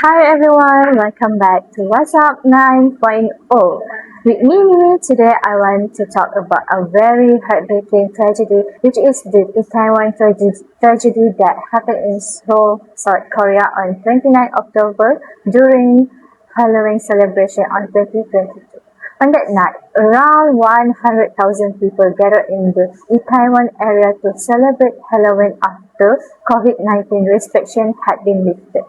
Hi everyone, welcome back to What's Up 9.0. With me, Mimi, today I want to talk about a very heartbreaking tragedy, which is the Itaewon tragedy that happened in Seoul, South Korea on 29 October during Halloween celebration on 2022. On that night, around 100,000 people gathered in the Itaewon area to celebrate Halloween after COVID-19 restrictions had been lifted.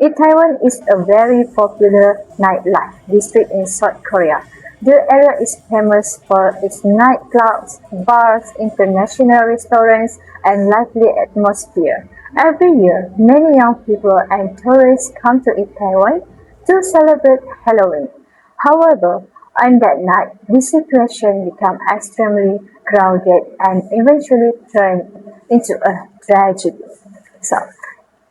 Itaewon is a very popular nightlife district in South Korea. The area is famous for its nightclubs, bars, international restaurants, and lively atmosphere. Every year, many young people and tourists come to Itaewon to celebrate Halloween. However, on that night, the situation became extremely crowded and eventually turned into a tragedy.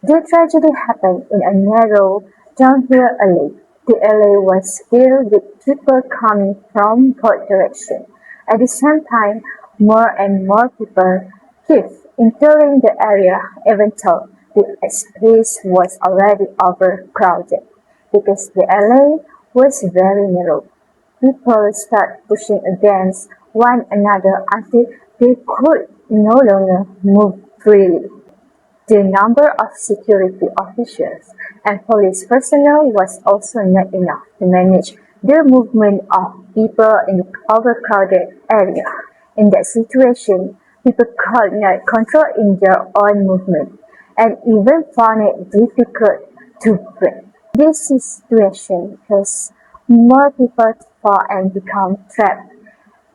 The tragedy happened in a narrow, downhill alley. The alley was filled with people coming from both directions. At the same time, more and more people kept entering the area, even though the space was already overcrowded. Because the alley was very narrow, people started pushing against one another until they could no longer move freely. The number of security officials and police personnel was also not enough to manage the movement of people in the overcrowded area. In that situation, people could not control in their own movement and even found it difficult to breathe. This situation caused more people to fall and become trapped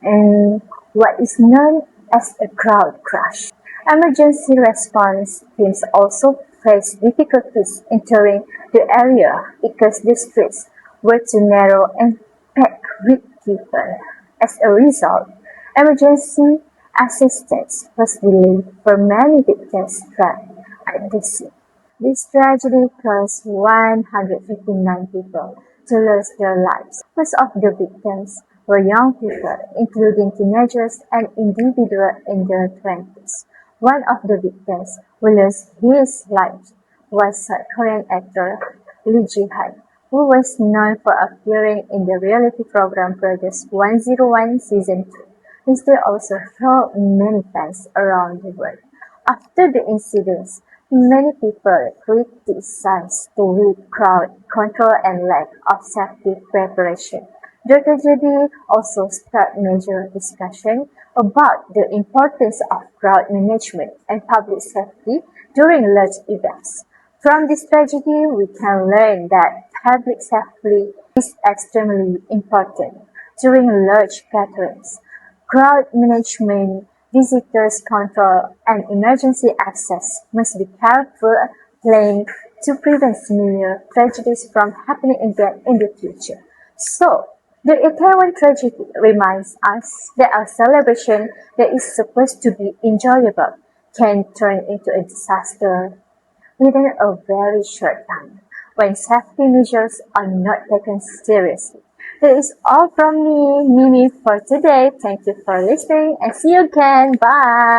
in what is known as a crowd crush. Emergency response teams also faced difficulties entering the area because the streets were too narrow and packed with people. As a result, emergency assistance was delayed for many victims trapped at the scene. This tragedy caused 159 people to lose their lives. Most of the victims were young people, including teenagers and individuals in their 20s. One of the victims who lost his life was South Korean actor Lee Ji-han, who was known for appearing in the reality program Preparedness 101 Season 2. He still also drew many fans around the world. After the incidents, many people criticized the weak crowd control and lack of safety preparation. The tragedy also sparked major discussion about the importance of crowd management and public safety during large events. From this tragedy, we can learn that public safety is extremely important during large gatherings. Crowd management, visitors control, and emergency access must be carefully planned to prevent similar tragedies from happening again in the future. So, the Itaewon tragedy reminds us that a celebration that is supposed to be enjoyable can turn into a disaster within a very short time when safety measures are not taken seriously. That is all from me, Mimi, for today. Thank you for listening and see you again. Bye!